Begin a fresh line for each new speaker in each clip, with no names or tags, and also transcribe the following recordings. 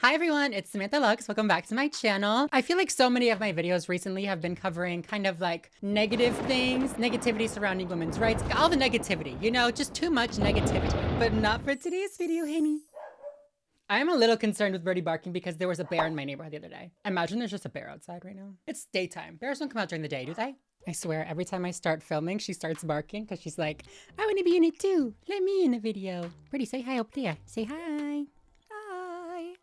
Hi everyone, it's Samantha Lux. Welcome back to my channel. I feel like so many of my videos recently have been covering kind of like negative things, negativity surrounding women's rights, all the negativity, just too much negativity. But not for today's video, honey. I am a little concerned with Birdie barking because there was a bear in my neighborhood the other day. Imagine there's just a bear outside right now. It's daytime. Bears don't come out during the day, do they? I swear, every time I start filming, she starts barking because she's like, I want to be in it too. Let me in the video. Birdie, say hi up there. Say hi. Hi.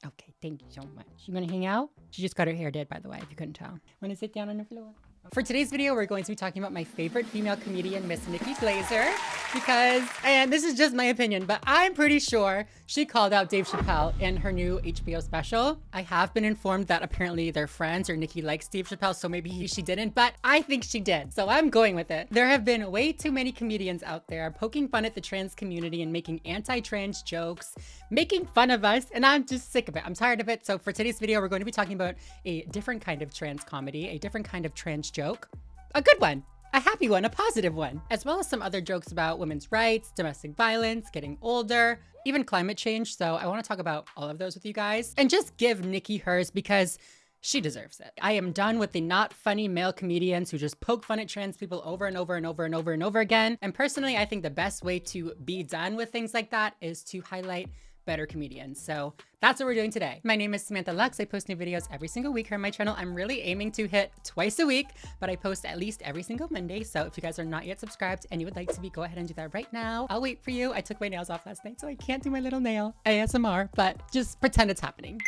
Okay, thank you so much. You gonna hang out? She just got her hair did, by the way, if you couldn't tell. Wanna sit down on the floor? For today's video, we're going to be talking about my favorite female comedian, Miss Nikki Glaser, because, and this is just my opinion, but I'm pretty sure she called out Dave Chappelle in her new HBO special. I have been informed that apparently they're friends, or Nikki likes Dave Chappelle, so maybe she didn't, but I think she did, so I'm going with it. There have been way too many comedians out there poking fun at the trans community and making anti-trans jokes, making fun of us, and I'm just sick of it. I'm tired of it. So for today's video, we're going to be talking about a different kind of trans comedy, a different kind of trans joke, a good one, a happy one, a positive one, as well as some other jokes about women's rights, domestic violence, getting older, even climate change. So I want to talk about all of those with you guys and just give Nikki hers because she deserves it. I am done with the not funny male comedians who just poke fun at trans people over and over and over and over and over again. And personally, I think the best way to be done with things like that is to highlight better comedians. So that's what we're doing today. My name is Samantha Lux. I post new videos every single week here on my channel. I'm really aiming to hit twice a week, but I post at least every single Monday. So if you guys are not yet subscribed and you would like to be, go ahead and do that right now. I'll wait for you. I took my nails off last night, so I can't do my little nail ASMR, but just pretend it's happening.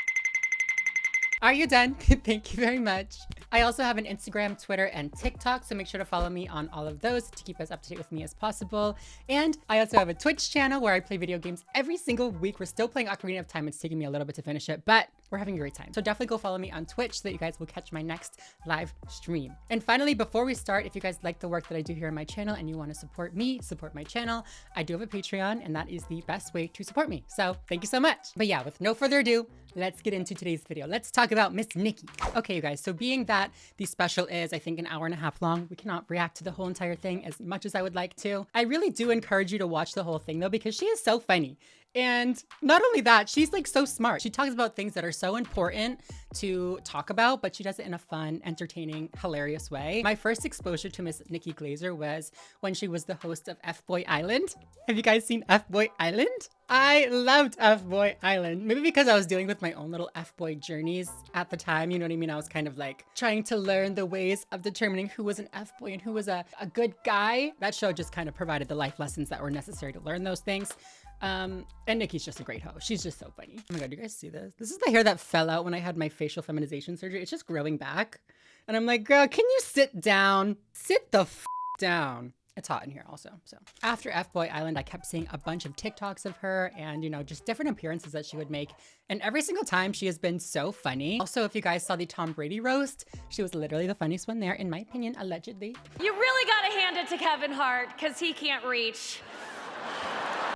Are you done? Thank you very much. I also have an Instagram, Twitter, and TikTok, so make sure to follow me on all of those to keep as up to date with me as possible. And I also have a Twitch channel where I play video games every single week. We're still playing Ocarina of Time. It's taking me a little bit to finish it, but we're having a great time. So definitely go follow me on Twitch so that you guys will catch my next live stream. And finally, before we start, if you guys like the work that I do here on my channel and you want to support me, support my channel, I do have a Patreon, and that is the best way to support me. So thank you so much. But yeah, with no further ado, let's get into today's video. Let's talk about Miss Nikki. Okay, you guys, so being that the special is, I think, an hour and a half long, we cannot react to the whole entire thing as much as I would like to. I really do encourage you to watch the whole thing though, because she is so funny. And not only that, she's like so smart. She talks about things that are so important to talk about, but she does it in a fun, entertaining, hilarious way. My first exposure to Miss Nikki Glaser was when she was the host of F-Boy Island. Have you guys seen F-Boy Island? I loved F-Boy Island. Maybe because I was dealing with my own little F-Boy journeys at the time, you know what I mean? I was kind of like trying to learn the ways of determining who was an F-Boy and who was a good guy. That show just kind of provided the life lessons that were necessary to learn those things. And Nikki's just a great host. She's just so funny. Oh my God, do you guys see this? This is the hair that fell out when I had my facial feminization surgery. It's just growing back. And I'm like, girl, can you sit down? Sit the f down. It's hot in here also. So after F-Boy Island, I kept seeing a bunch of TikToks of her and, just different appearances that she would make. And every single time she has been so funny. Also, if you guys saw the Tom Brady roast, she was literally the funniest one there, in my opinion, allegedly.
You really gotta hand it to Kevin Hart, because he can't reach.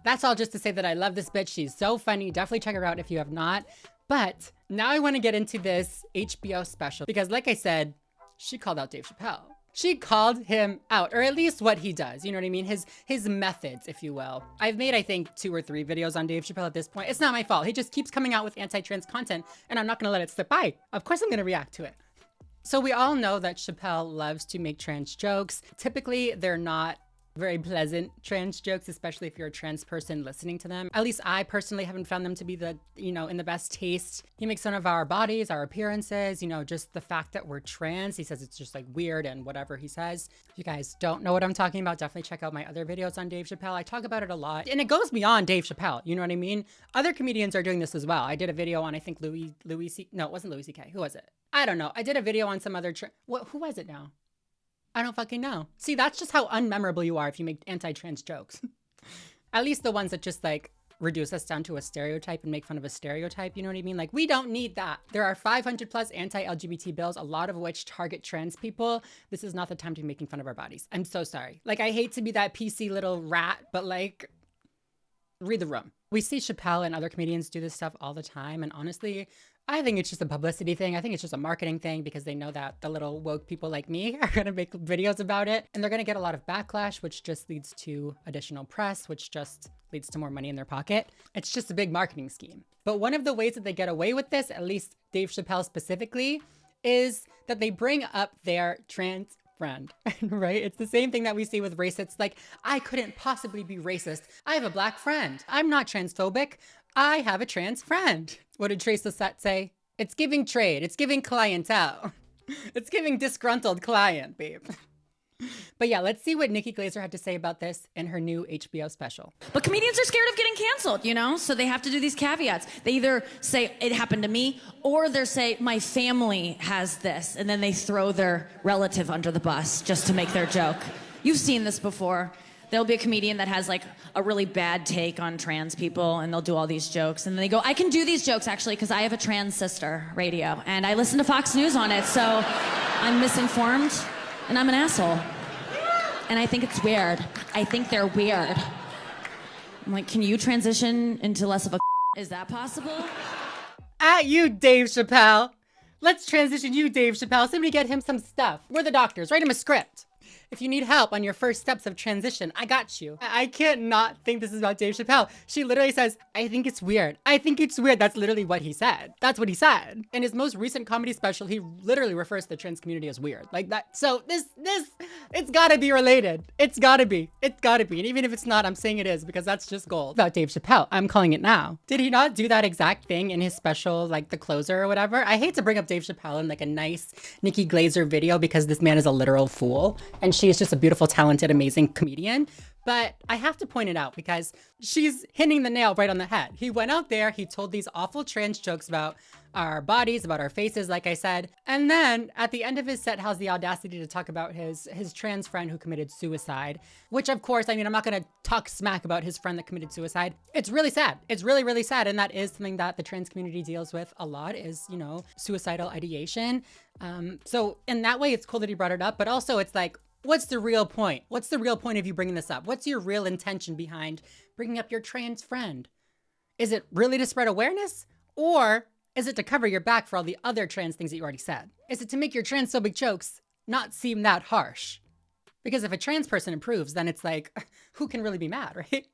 That's all just to say that I love this bitch. She's so funny. Definitely check her out if you have not. But now I want to get into this HBO special because, like I said, she called out Dave Chappelle. She called him out, or at least what he does. You know what I mean? His methods, if you will. I've made, I think, 2 or 3 videos on Dave Chappelle at this point. It's not my fault. He just keeps coming out with anti-trans content, and I'm not going to let it slip by. Of course I'm going to react to it. So we all know that Chappelle loves to make trans jokes. Typically, they're not very pleasant trans jokes, especially if you're a trans person listening to them. At least I personally haven't found them to be the, in the best taste. He makes fun of our bodies, our appearances, just the fact that we're trans. He says it's just like weird and whatever he says. If you guys don't know what I'm talking about, definitely check out my other videos on Dave Chappelle. I talk about it a lot, and it goes beyond Dave Chappelle. You know what I mean? Other comedians are doing this as well. I did a video on, I think, no, it wasn't Louis C.K. Who was it? I don't know. I did a video on some other, who was it now? I don't fucking know. See, that's just how unmemorable you are if you make anti-trans jokes. At least the ones that just like reduce us down to a stereotype and make fun of a stereotype, you know what I mean? Like, we don't need that. There are 500 plus anti-LGBT bills, a lot of which target trans people. This is not the time to be making fun of our bodies. I'm so sorry. Like, I hate to be that PC little rat, but like, read the room. We see Chappelle and other comedians do this stuff all the time. And honestly, I think it's just a publicity thing. I think it's just a marketing thing because they know that the little woke people like me are going to make videos about it. And they're going to get a lot of backlash, which just leads to additional press, which just leads to more money in their pocket. It's just a big marketing scheme. But one of the ways that they get away with this, at least Dave Chappelle specifically, is that they bring up their trans friend, right? It's the same thing that we see with racists. Like, I couldn't possibly be racist. I have a black friend. I'm not transphobic. I have a trans friend. What did Trace Lissette say? It's giving trade. It's giving clientele. It's giving disgruntled client, babe. But yeah, let's see what Nikki Glaser had to say about this in her new HBO special.
But comedians are scared of getting canceled, you know? So they have to do these caveats. They either say, it happened to me, or they say, my family has this. And then they throw their relative under the bus just to make their joke. You've seen this before. There'll be a comedian that has like a really bad take on trans people, and they'll do all these jokes. And then they go, I can do these jokes actually because I have a trans sister radio, and I listen to Fox News on it, so I'm misinformed, and I'm an asshole. And I think it's weird. I think they're weird. I'm like, can you transition into less of a Is that possible?
At you, Dave Chappelle. Let's transition you, Dave Chappelle. Somebody get him some stuff. We're the doctors. Write him a script. If you need help on your first steps of transition, I got you. I can't not think this is about Dave Chappelle. She literally says, I think it's weird. I think it's weird. That's literally what he said. That's what he said. In his most recent comedy special, he literally refers to the trans community as weird. Like that. So this, it's gotta be related. It's gotta be. It's gotta be. And even if it's not, I'm saying it is because that's just gold. About Dave Chappelle, I'm calling it now. Did he not do that exact thing in his special, like The Closer or whatever? I hate to bring up Dave Chappelle in like a nice Nikki Glaser video because this man is a literal fool. And she is just a beautiful, talented, amazing comedian. But I have to point it out because she's hitting the nail right on the head. He went out there, he told these awful trans jokes about our bodies, about our faces, like I said. And then at the end of his set, has the audacity to talk about his trans friend who committed suicide, which of course, I mean, I'm not gonna talk smack about his friend that committed suicide. It's really sad. It's really, really sad. And that is something that the trans community deals with a lot is, you know, suicidal ideation. So in that way, it's cool that he brought it up, but also it's like, what's the real point? What's the real point of you bringing this up? What's your real intention behind bringing up your trans friend? Is it really to spread awareness? Or is it to cover your back for all the other trans things that you already said? Is it to make your transphobic jokes not seem that harsh? Because if a trans person improves, then it's like, who can really be mad, right?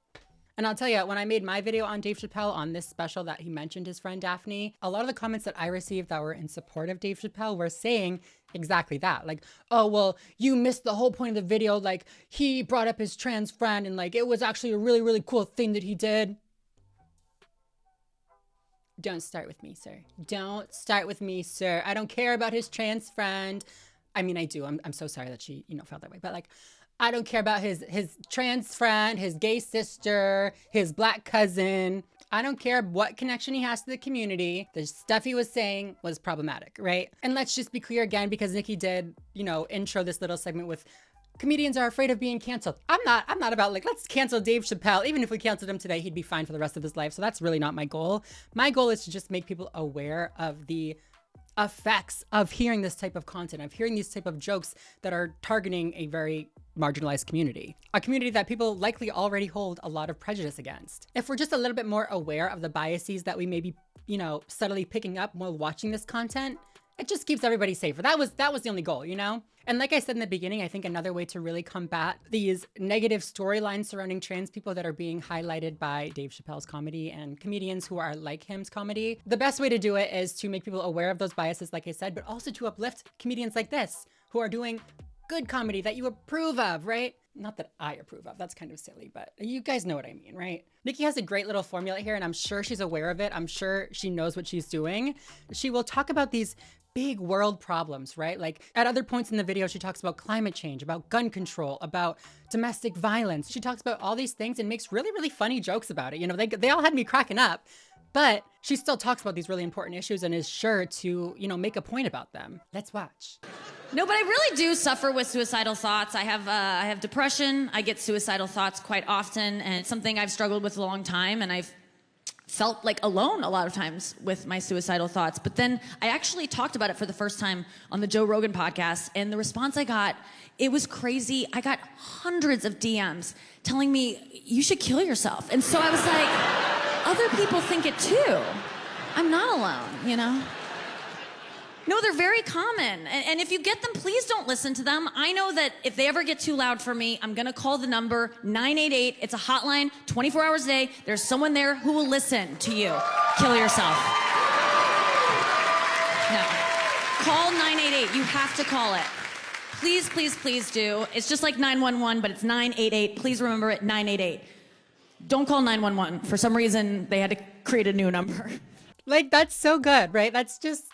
And I'll tell you, when I made my video on Dave Chappelle on this special that he mentioned his friend Daphne, a lot of the comments that I received that were in support of Dave Chappelle were saying exactly that. Like, oh, well, you missed the whole point of the video. Like, he brought up his trans friend and like, it was actually a really, really cool thing that he did. Don't start with me, sir. Don't start with me, sir. I don't care about his trans friend. I mean, I do. I'm so sorry that she, you know, felt that way. But like, I don't care about his trans friend, his gay sister, his black cousin. I don't care what connection he has to the community. The stuff he was saying was problematic, right? And let's just be clear again, because Nikki did, you know, intro this little segment with comedians are afraid of being canceled. I'm not about like, let's cancel Dave Chappelle. Even if we canceled him today, he'd be fine for the rest of his life. So that's really not my goal. My goal is to just make people aware of the effects of hearing this type of content, of hearing these type of jokes that are targeting a very marginalized community, a community that people likely already hold a lot of prejudice against. If we're just a little bit more aware of the biases that we may be, you know, subtly picking up while watching this content, it just keeps everybody safer. That was the only goal, you know? And like I said in the beginning, I think another way to really combat these negative storylines surrounding trans people that are being highlighted by Dave Chappelle's comedy and comedians who are like him's comedy, the best way to do it is to make people aware of those biases, like I said, but also to uplift comedians like this who are doing good comedy that you approve of, right? Not that I approve of, that's kind of silly, but you guys know what I mean, right? Nikki has a great little formula here and I'm sure she's aware of it. I'm sure she knows what she's doing. She will talk about these big world problems, right? Like at other points in the video, she talks about climate change, about gun control, about domestic violence. She talks about all these things and makes really, really funny jokes about it. You know, they all had me cracking up, but she still talks about these really important issues and is sure to, you know, make a point about them. Let's watch.
No, but I really do suffer with suicidal thoughts. I have depression. I get suicidal thoughts quite often, and it's something I've struggled with a long time, and I've felt like alone a lot of times with my suicidal thoughts. But then I actually talked about it for the first time on the Joe Rogan podcast, and the response I got, it was crazy. I got hundreds of DMs telling me, you should kill yourself. And so I was like, other people think it too. I'm not alone, you know? No, they're very common. And if you get them, please don't listen to them. I know that if they ever get too loud for me, I'm gonna call the number 988. It's a hotline, 24 hours a day. There's someone there who will listen to you. Kill yourself. No. Call 988. You have to call it. Please, please, please do. It's just like 911, but it's 988. Please remember it, 988. Don't call 911. For some reason, they had to create a new number.
Like, that's so good, right? That's just,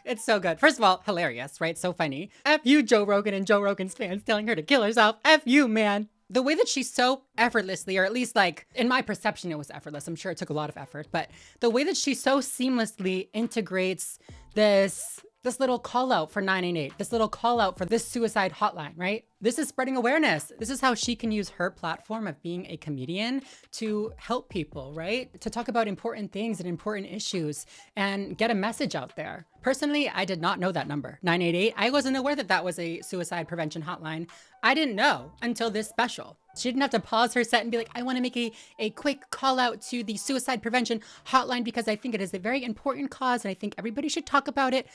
it's so good. First of all, hilarious, right? So funny. F you, Joe Rogan and Joe Rogan's fans telling her to kill herself. F you, man. The way that she so effortlessly, or at least like, in my perception, it was effortless. I'm sure it took a lot of effort, but the way that she so seamlessly integrates this little call out for 988, this little call out for this suicide hotline, right? This is spreading awareness. This is how she can use her platform of being a comedian to help people, right? To talk about important things and important issues and get a message out there. Personally, I did not know that number, 988. I wasn't aware that that was a suicide prevention hotline. I didn't know until this special. She didn't have to pause her set and be like, I want to make a quick call out to the suicide prevention hotline because I think it is a very important cause and I think everybody should talk about it.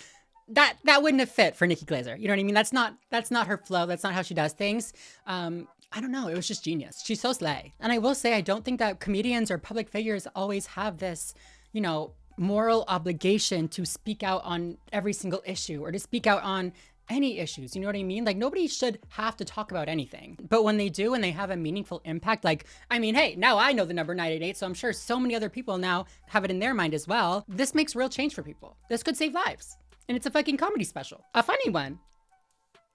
That wouldn't have fit for Nikki Glaser. You know what I mean? That's not her flow. That's not how she does things. I don't know. It was just genius. She's so slay. And I will say, I don't think that comedians or public figures always have this, you know, moral obligation to speak out on every single issue or to speak out on any issues. You know what I mean? Like, nobody should have to talk about anything. But when they do and they have a meaningful impact, like, I mean, hey, now I know the number 988, so I'm sure so many other people now have it in their mind as well. This makes real change for people. This could save lives. And it's a fucking comedy special. A funny one.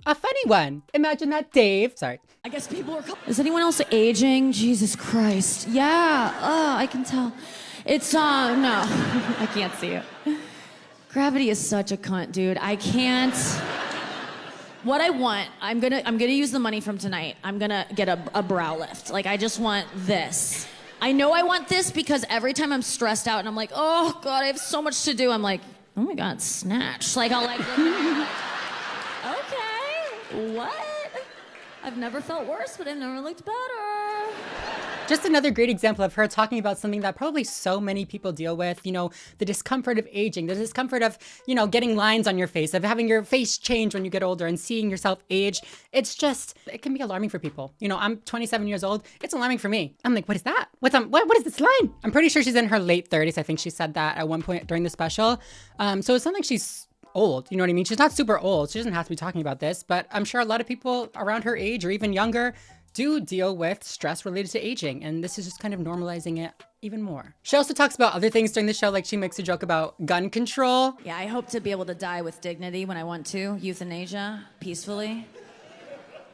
A funny one. Imagine that, Dave. Sorry.
I guess people are... Is anyone else aging? Jesus Christ. Yeah. Oh, I can tell. It's, no. I can't see it. Gravity is such a cunt, dude. I can't... What I want, I'm gonna use the money from tonight. I'm gonna get a brow lift. Like, I just want this. I know I want this because every time I'm stressed out and I'm like, oh God, I have so much to do, I'm like, oh my God, snatch. Like, I'll like, okay, what? I've never felt worse, but I've never looked better.
Just another great example of her talking about something that probably so many people deal with, you know, the discomfort of aging, the discomfort of, you know, getting lines on your face, of having your face change when you get older and seeing yourself age. It's just, it can be alarming for people. You know, I'm 27 years old. It's alarming for me. I'm like, what is that? What is this line? I'm pretty sure she's in her late 30s. I think she said that at one point during the special. So it's not like she's old, you know what I mean? She's not super old. She doesn't have to be talking about this, but I'm sure a lot of people around her age or even younger do deal with stress related to aging, and this is just kind of normalizing it even more. She also talks about other things during the show, like she makes a joke about gun control.
Yeah, I hope to be able to die with dignity when I want to, euthanasia, peacefully.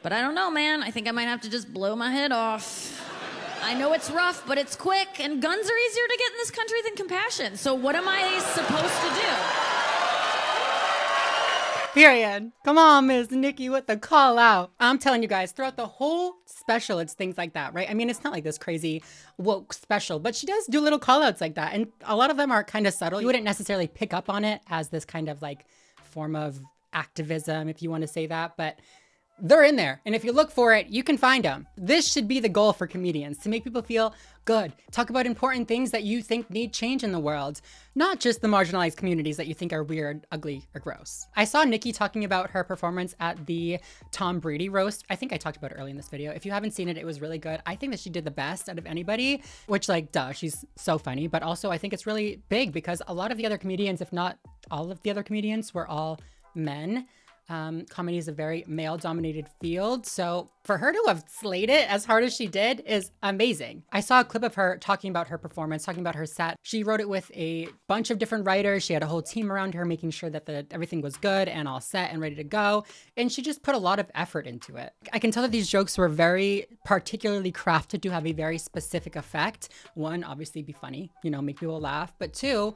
But I don't know, man. I think I might have to just blow my head off. I know it's rough, but it's quick, and guns are easier to get in this country than compassion. So what am I supposed to do?
Period. Come on, Miss Nikki with the call out. I'm telling you guys, throughout the whole special, it's things like that, right? I mean, it's not like this crazy woke special, but she does do little call outs like that. And a lot of them are kind of subtle. You wouldn't necessarily pick up on it as this kind of like form of activism, if you want to say that, but they're in there. And if you look for it, you can find them. This should be the goal for comedians, to make people feel good. Talk about important things that you think need change in the world, not just the marginalized communities that you think are weird, ugly, or gross. I saw Nikki talking about her performance at the Tom Brady roast. I think I talked about it early in this video. If you haven't seen it, it was really good. I think that she did the best out of anybody, which like, duh, she's so funny. But also I think it's really big because a lot of the other comedians, if not all of the other comedians, were all men. Comedy is a very male-dominated field, so for her to have slayed it as hard as she did is amazing. I saw a clip of her talking about her performance, talking about her set. She wrote it with a bunch of different writers. She had a whole team around her making sure that everything was good and all set and ready to go, and she just put a lot of effort into it. I can tell that these jokes were very particularly crafted to have a very specific effect. One, obviously be funny, you know, make people laugh, but two,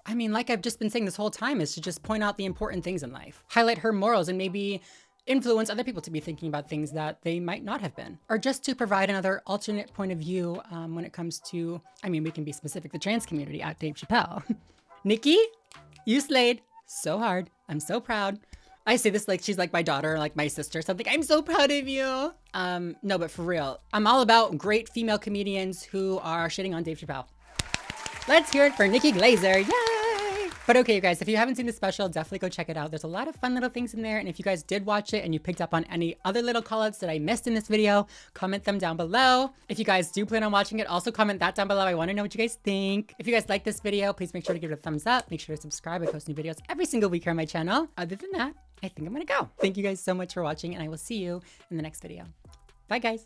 I mean, like I've just been saying this whole time, is to just point out the important things in life, highlight her morals, and maybe influence other people to be thinking about things that they might not have been, or just to provide another alternate point of view when it comes to, I mean, we can be specific, the trans community at Dave Chappelle. Nikki, you slayed so hard. I'm so proud. I say this like she's like my daughter, like my sister, something. I'm so proud of you. No, but for real, I'm all about great female comedians who are shitting on Dave Chappelle. Let's hear it for Nikki Glaser. Yay! But okay, you guys, if you haven't seen the special, definitely go check it out. There's a lot of fun little things in there. And if you guys did watch it and you picked up on any other little callouts that I missed in this video, comment them down below. If you guys do plan on watching it, also comment that down below. I want to know what you guys think. If you guys like this video, please make sure to give it a thumbs up. Make sure to subscribe. I post new videos every single week here on my channel. Other than that, I think I'm gonna go. Thank you guys so much for watching, and I will see you in the next video. Bye, guys.